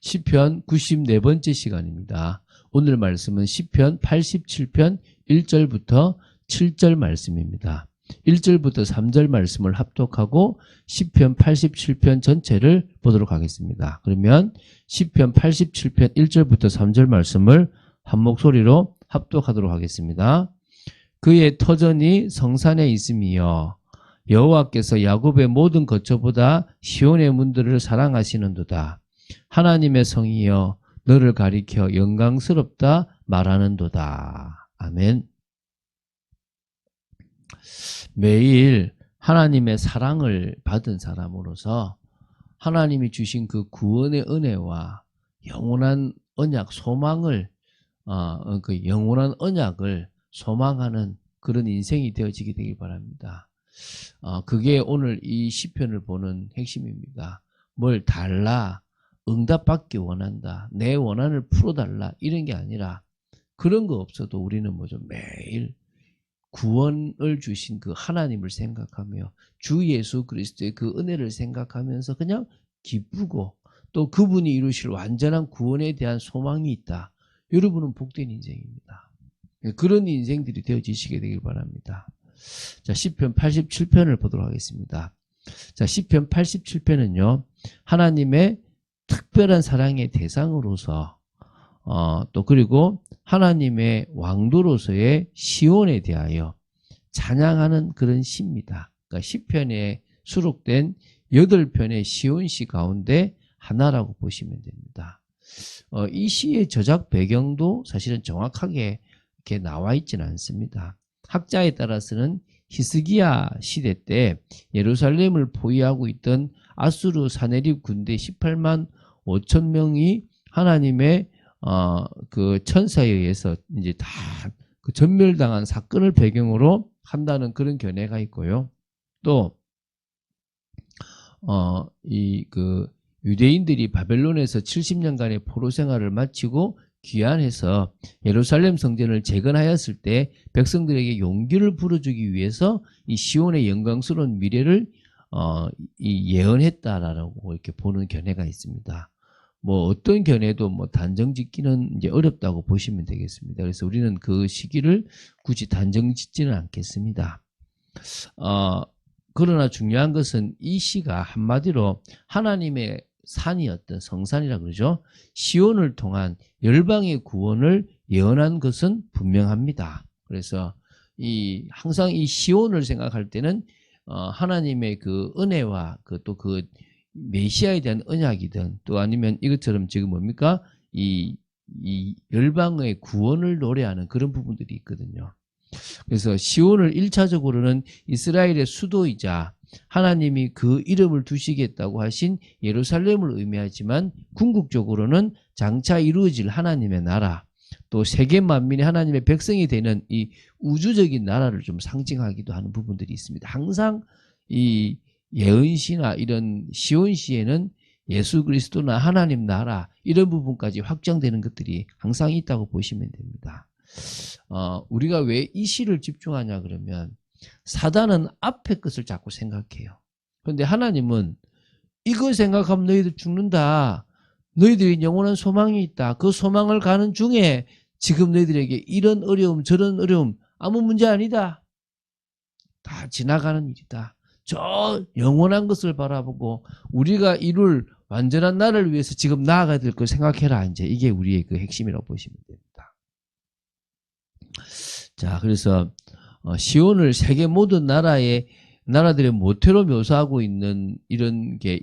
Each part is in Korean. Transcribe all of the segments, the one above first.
시편 94번째 시간입니다. 오늘 말씀은 시편 87편 1절부터 7절 말씀입니다. 1절부터 3절 말씀을 합독하고 시편 87편 전체를 보도록 하겠습니다. 그러면 시편 87편 1절부터 3절 말씀을 한 목소리로 합독하도록 하겠습니다. 그의 터전이 성산에 있음이여 여호와께서 야곱의 모든 거처보다 시온의 문들을 사랑하시는도다. 하나님의 성이여 너를 가리켜 영광스럽다 말하는도다. 아멘. 매일 하나님의 사랑을 받은 사람으로서 하나님이 주신 그 구원의 은혜와 영원한 언약, 소망을 그 영원한 언약을 소망하는 그런 인생이 되어지게 되길 바랍니다. 그게 오늘 이 시편을 보는 핵심입니다. 뭘 달라, 응답받기 원한다, 내 원한을 풀어달라 이런 게 아니라 그런 거 없어도 우리는 뭐죠? 매일 구원을 주신 그 하나님을 생각하며 주 예수 그리스도의 그 은혜를 생각하면서 그냥 기쁘고 또 그분이 이루실 완전한 구원에 대한 소망이 있다. 여러분은 복된 인생입니다. 그런 인생들이 되어지시게 되길 바랍니다. 자, 시편 87편을 보도록 하겠습니다. 자, 시편 87편은요, 하나님의 특별한 사랑의 대상으로서, 또 그리고 하나님의 왕도로서의 시온에 대하여 찬양하는 그런 시입니다. 그러니까 시편에 수록된 8편의 시온시 가운데 하나라고 보시면 됩니다. 이 시의 저작 배경도 사실은 정확하게 이렇게 나와 있지는 않습니다. 학자에 따라서는 히스기야 시대 때 예루살렘을 포위하고 있던 아수르 사네립 군대 18만 5천 명이 하나님의 그 천사에 의해서 이제 다 그 전멸당한 사건을 배경으로 한다는 그런 견해가 있고요. 또 그 유대인들이 바벨론에서 70년간의 포로 생활을 마치고 귀환해서 예루살렘 성전을 재건하였을 때 백성들에게 용기를 불어주기 위해서 이 시온의 영광스러운 미래를 예언했다라고 이렇게 보는 견해가 있습니다. 뭐 어떤 견해도 뭐 단정짓기는 이제 어렵다고 보시면 되겠습니다. 그래서 우리는 그 시기를 굳이 단정짓지는 않겠습니다. 그러나 중요한 것은 이 시가 한마디로 하나님의 산이었던 성산이라 그러죠. 시온을 통한 열방의 구원을 예언한 것은 분명합니다. 그래서 항상 이 시온을 생각할 때는 하나님의 그 은혜와 또 그 메시아에 대한 언약이든 또 아니면 이것처럼 지금 뭡니까? 이 열방의 구원을 노래하는 그런 부분들이 있거든요. 그래서 시온을 1차적으로는 이스라엘의 수도이자 하나님이 그 이름을 두시겠다고 하신 예루살렘을 의미하지만 궁극적으로는 장차 이루어질 하나님의 나라, 또 세계 만민이 하나님의 백성이 되는 이 우주적인 나라를 좀 상징하기도 하는 부분들이 있습니다. 항상 이 예언시나 이런 시온시에는 예수 그리스도나 하나님 나라 이런 부분까지 확정되는 것들이 항상 있다고 보시면 됩니다. 우리가 왜 이 시를 집중하냐 그러면 사단은 앞에 것을 자꾸 생각해요. 그런데 하나님은 이거 생각하면 너희들 죽는다. 너희들이 영원한 소망이 있다. 그 소망을 가는 중에 지금 너희들에게 이런 어려움 저런 어려움 아무 문제 아니다. 다 지나가는 일이다. 저 영원한 것을 바라보고 우리가 이룰 완전한 나를 위해서 지금 나아가야 될 걸 생각해라. 이제 이게 우리의 그 핵심이라고 보시면 됩니다. 자, 그래서 시온을 세계 모든 나라들의 모태로 묘사하고 있는 이런 게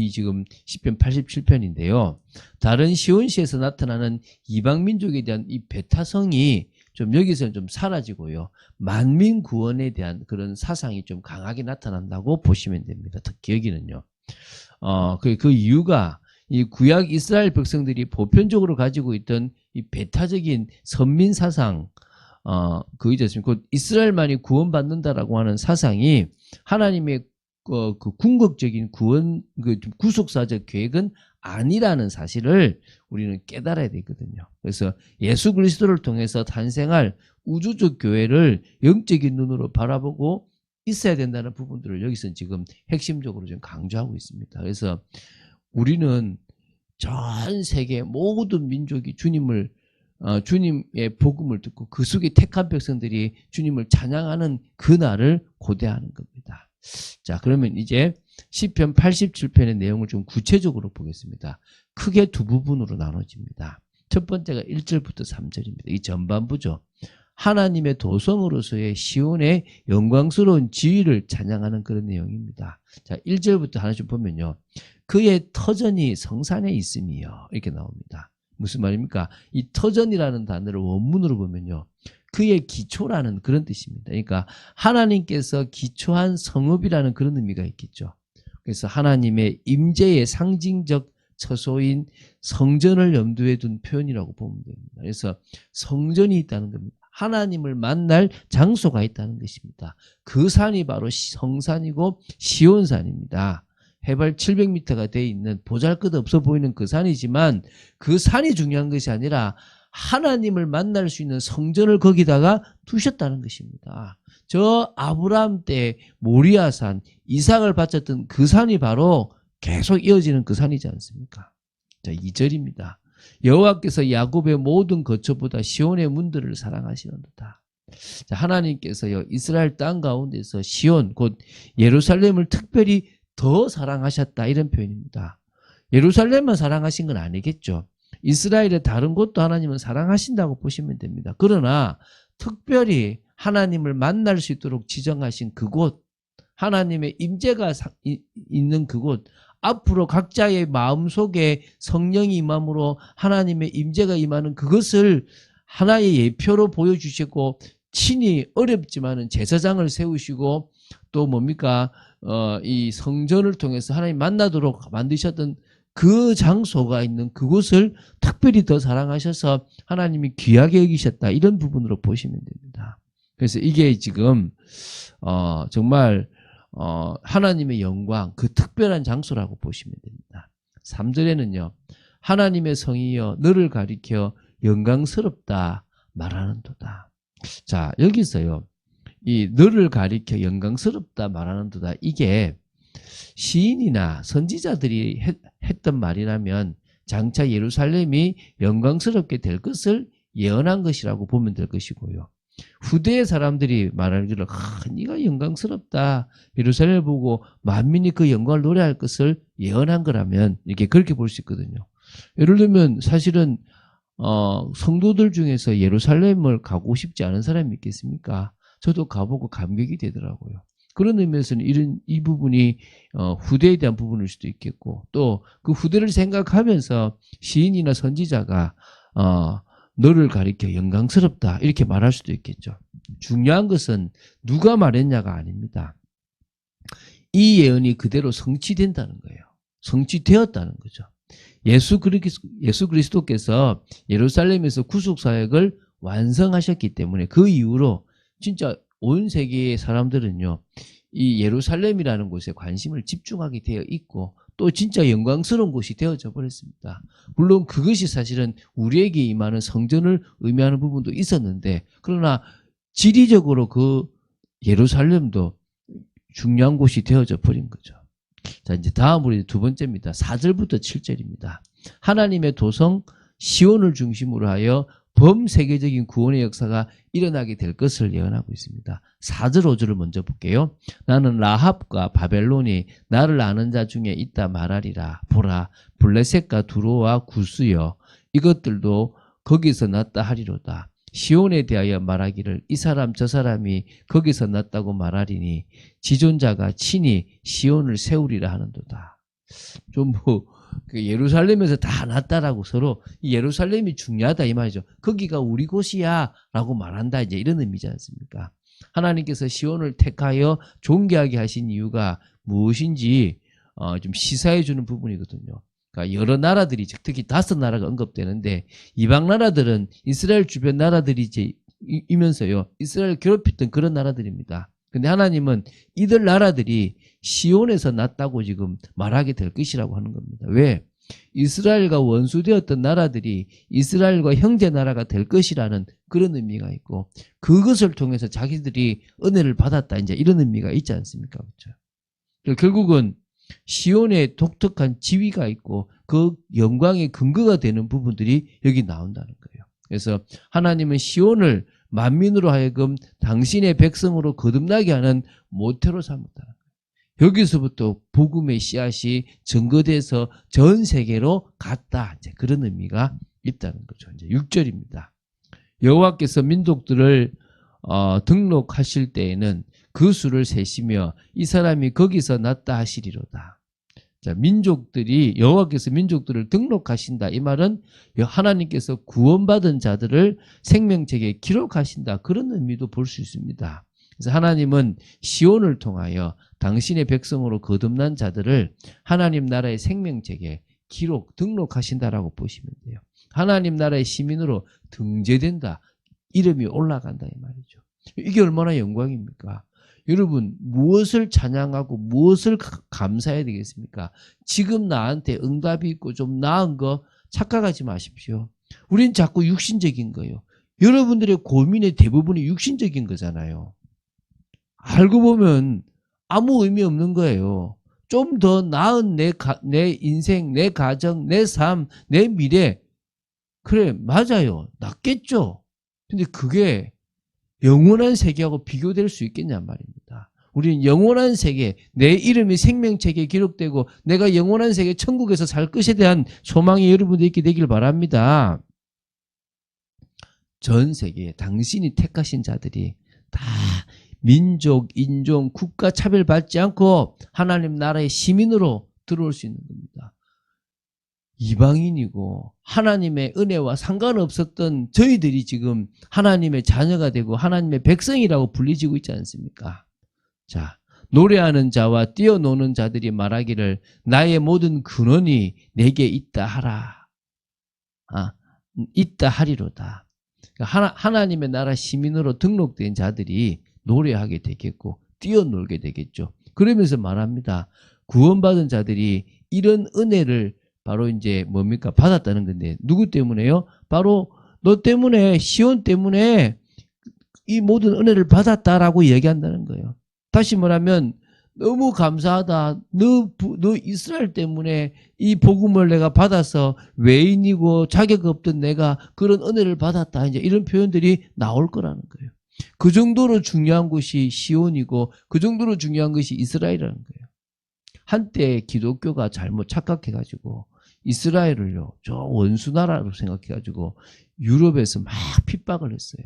지금 시편 87편인데요. 다른 시온시에서 나타나는 이방 민족에 대한 이 배타성이 좀 여기서는 좀 사라지고요. 만민 구원에 대한 그런 사상이 좀 강하게 나타난다고 보시면 됩니다. 특히 여기는요. 그 이유가 이 구약 이스라엘 백성들이 보편적으로 가지고 있던 이 배타적인 선민 사상, 그이지 않습니까? 이스라엘만이 구원받는다라고 하는 사상이 하나님의 그 궁극적인 구속사적 계획은 아니라는 사실을 우리는 깨달아야 되거든요. 그래서 예수 그리스도를 통해서 탄생할 우주적 교회를 영적인 눈으로 바라보고 있어야 된다는 부분들을 여기서 지금 핵심적으로 좀 강조하고 있습니다. 그래서 우리는 전 세계 모든 민족이 주님의 복음을 듣고 그 속에 택한 백성들이 주님을 찬양하는 그날을 고대하는 겁니다. 자, 그러면 이제 시편 87편의 내용을 좀 구체적으로 보겠습니다. 크게 두 부분으로 나눠집니다. 첫 번째가 1절부터 3절입니다. 이 전반부죠. 하나님의 도성으로서의 시온의 영광스러운 지위를 찬양하는 그런 내용입니다. 자, 1절부터 하나씩 보면요. 그의 터전이 성산에 있음이요. 이렇게 나옵니다. 무슨 말입니까? 이 터전이라는 단어를 원문으로 보면요. 그의 기초라는 그런 뜻입니다. 그러니까 하나님께서 기초한 성읍이라는 그런 의미가 있겠죠. 그래서 하나님의 임재의 상징적 처소인 성전을 염두에 둔 표현이라고 보면 됩니다. 그래서 성전이 있다는 겁니다. 하나님을 만날 장소가 있다는 것입니다. 그 산이 바로 성산이고 시온산입니다. 해발 700m가 돼 있는 보잘것없어 보이는 그 산이지만 그 산이 중요한 것이 아니라 하나님을 만날 수 있는 성전을 거기다가 두셨다는 것입니다. 저 아브라함 때 모리아산, 이삭을 바쳤던 그 산이 바로 계속 이어지는 그 산이지 않습니까? 자, 2절입니다. 여호와께서 야곱의 모든 거처보다 시온의 문들을 사랑하시는도다. 자, 하나님께서요 이스라엘 땅 가운데서 시온 곧 예루살렘을 특별히 더 사랑하셨다 이런 표현입니다. 예루살렘만 사랑하신 건 아니겠죠. 이스라엘의 다른 곳도 하나님은 사랑하신다고 보시면 됩니다. 그러나 특별히 하나님을 만날 수 있도록 지정하신 그곳, 하나님의 임재가 있는 그곳, 앞으로 각자의 마음속에 성령이 임함으로 하나님의 임재가 임하는 그것을 하나의 예표로 보여주시고 친히 어렵지만은 제사장을 세우시고 또 뭡니까 이 성전을 통해서 하나님 만나도록 만드셨던 그 장소가 있는 그곳을 특별히 더 사랑하셔서 하나님이 귀하게 여기셨다 이런 부분으로 보시면 됩니다. 그래서 이게 지금 정말 하나님의 영광 그 특별한 장소라고 보시면 됩니다. 3절에는요 하나님의 성이여 너를 가리켜 영광스럽다 말하는도다. 자, 여기서요 이 너를 가리켜 영광스럽다 말하는도다 이게 시인이나 선지자들이 했던 말이라면 장차 예루살렘이 영광스럽게 될 것을 예언한 것이라고 보면 될 것이고요. 후대의 사람들이 말하기를 네가 영광스럽다 예루살렘을 보고 만민이 그 영광을 노래할 것을 예언한 거라면 이렇게 그렇게 볼 수 있거든요. 예를 들면 사실은 성도들 중에서 예루살렘을 가고 싶지 않은 사람이 있겠습니까? 저도 가보고 감격이 되더라고요. 그런 의미에서는 이 부분이 후대에 대한 부분일 수도 있겠고 또 그 후대를 생각하면서 시인이나 선지자가 너를 가리켜 영광스럽다 이렇게 말할 수도 있겠죠. 중요한 것은 누가 말했냐가 아닙니다. 이 예언이 그대로 성취된다는 거예요. 성취되었다는 거죠. 예수 그리스도께서 예루살렘에서 구속사역을 완성하셨기 때문에 그 이후로 진짜 온 세계의 사람들은요 이 예루살렘이라는 곳에 관심을 집중하게 되어 있고 또 진짜 영광스러운 곳이 되어져 버렸습니다. 물론 그것이 사실은 우리에게 임하는 성전을 의미하는 부분도 있었는데 그러나 지리적으로 그 예루살렘도 중요한 곳이 되어져 버린 거죠. 자, 이제 다음으로 두 번째입니다. 4절부터 7절입니다. 하나님의 도성 시온을 중심으로 하여 범세계적인 구원의 역사가 일어나게 될 것을 예언하고 있습니다. 4절 5절을 먼저 볼게요. 나는 라합과 바벨론이 나를 아는 자 중에 있다 말하리라. 보라 블레셋과 두로와 구스여 이것들도 거기서 났다 하리로다. 시온에 대하여 말하기를 이 사람 저 사람이 거기서 났다고 말하리니 지존자가 친히 시온을 세우리라 하는도다. 좀 그 예루살렘에서 다 났다라고 서로 이 예루살렘이 중요하다 이 말이죠. 거기가 우리 곳이야 라고 말한다 이제 이런 의미지 않습니까? 하나님께서 시온을 택하여 존귀하게 하신 이유가 무엇인지 좀 시사해 주는 부분이거든요. 그러니까 여러 나라들이 특히 5나라가 언급되는데 이방 나라들은 이스라엘 주변 나라들이면서요 이스라엘 괴롭혔던 그런 나라들입니다. 근데 하나님은 이들 나라들이 시온에서 났다고 지금 말하게 될 것이라고 하는 겁니다. 왜? 이스라엘과 원수되었던 나라들이 이스라엘과 형제 나라가 될 것이라는 그런 의미가 있고 그것을 통해서 자기들이 은혜를 받았다 이제 이런 의미가 있지 않습니까? 그렇죠? 결국은 시온의 독특한 지위가 있고 그 영광의 근거가 되는 부분들이 여기 나온다는 거예요. 그래서 하나님은 시온을 만민으로 하여금 당신의 백성으로 거듭나게 하는 모태로 삼았다는 거예요. 여기서부터 복음의 씨앗이 증거돼서 전 세계로 갔다. 이제 그런 의미가 있다는 거죠. 이제 6절입니다. 여호와께서 민족들을 등록하실 때에는 그 수를 세시며 이 사람이 거기서 났다 하시리로다. 자, 민족들이 여호와께서 민족들을 등록하신다. 이 말은 하나님께서 구원받은 자들을 생명책에 기록하신다. 그런 의미도 볼 수 있습니다. 그래서 하나님은 시온을 통하여 당신의 백성으로 거듭난 자들을 하나님 나라의 생명책에 등록하신다라고 보시면 돼요. 하나님 나라의 시민으로 등재된다. 이름이 올라간다 이 말이죠. 이게 얼마나 영광입니까? 여러분 무엇을 찬양하고 무엇을 감사해야 되겠습니까? 지금 나한테 응답이 있고 좀 나은 거 착각하지 마십시오. 우린 자꾸 육신적인 거예요. 여러분들의 고민의 대부분이 육신적인 거잖아요. 알고 보면 아무 의미 없는 거예요. 좀 더 나은 내 인생, 내 가정, 내 삶, 내 미래. 그래, 맞아요. 낫겠죠. 근데 그게 영원한 세계하고 비교될 수 있겠냐 말입니다. 우리는 영원한 세계, 내 이름이 생명책에 기록되고 내가 영원한 세계 천국에서 살 것에 대한 소망이 여러분들이 있게 되길 바랍니다. 전 세계에 당신이 택하신 자들이 다 민족, 인종, 국가 차별받지 않고 하나님 나라의 시민으로 들어올 수 있는 겁니다. 이방인이고 하나님의 은혜와 상관없었던 저희들이 지금 하나님의 자녀가 되고 하나님의 백성이라고 불리지고 있지 않습니까? 자, 노래하는 자와 뛰어노는 자들이 말하기를 나의 모든 근원이 내게 있다 하라. 있다 하리로다. 하나님의 나라 시민으로 등록된 자들이 노래하게 되겠고 뛰어놀게 되겠죠. 그러면서 말합니다. 구원받은 자들이 이런 은혜를 바로 이제 뭡니까? 받았다는 건데 누구 때문에요? 바로 너 때문에 시온 때문에 이 모든 은혜를 받았다라고 이야기한다는 거예요. 다시 말하면 너무 감사하다. 너 이스라엘 때문에 이 복음을 내가 받아서 외인이고 자격 없던 내가 그런 은혜를 받았다. 이제 이런 표현들이 나올 거라는 거예요. 그 정도로 중요한 곳이 시온이고 그 정도로 중요한 것이 이스라엘이라는 거예요. 한때 기독교가 잘못 착각해가지고 이스라엘을요, 저 원수나라로 생각해가지고 유럽에서 막 핍박을 했어요.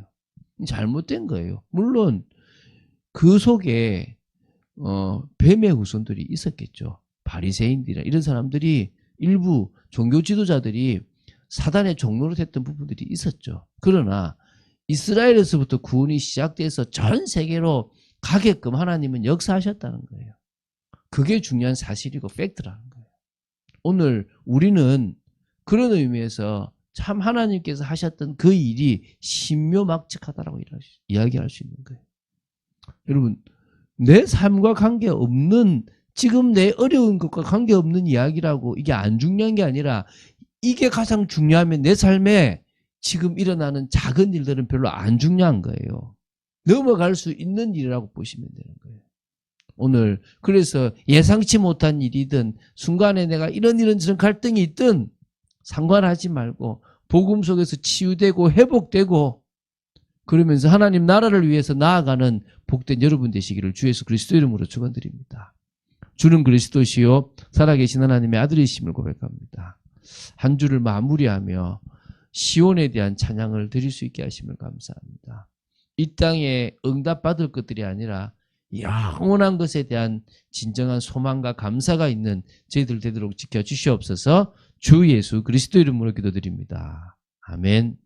잘못된 거예요. 물론 그 속에 뱀의 후손들이 있었겠죠. 바리새인들이나 이런 사람들이 일부 종교 지도자들이 사단의 종로로 됐던 부분들이 있었죠. 그러나 이스라엘에서부터 구원이 시작돼서 전 세계로 가게끔 하나님은 역사하셨다는 거예요. 그게 중요한 사실이고 팩트라는 거예요. 오늘 우리는 그런 의미에서 참 하나님께서 하셨던 그 일이 신묘막측하다라고 이야기할 수 있는 거예요. 여러분, 내 삶과 관계없는 지금 내 어려운 것과 관계없는 이야기라고 이게 안 중요한 게 아니라 이게 가장 중요하면 내 삶에 지금 일어나는 작은 일들은 별로 안 중요한 거예요. 넘어갈 수 있는 일이라고 보시면 되는 거예요. 오늘 그래서 예상치 못한 일이든 순간에 내가 이런저런 갈등이 있든 상관하지 말고 복음 속에서 치유되고 회복되고 그러면서 하나님 나라를 위해서 나아가는 복된 여러분 되시기를 주 예수 그리스도 이름으로 축원드립니다. 주는 그리스도시요 살아계신 하나님의 아들이심을 고백합니다. 한 주를 마무리하며 시온에 대한 찬양을 드릴 수 있게 하심을 감사합니다. 이 땅에 응답받을 것들이 아니라 영원한 것에 대한 진정한 소망과 감사가 있는 저희들 되도록 지켜주시옵소서. 주 예수 그리스도 이름으로 기도드립니다. 아멘.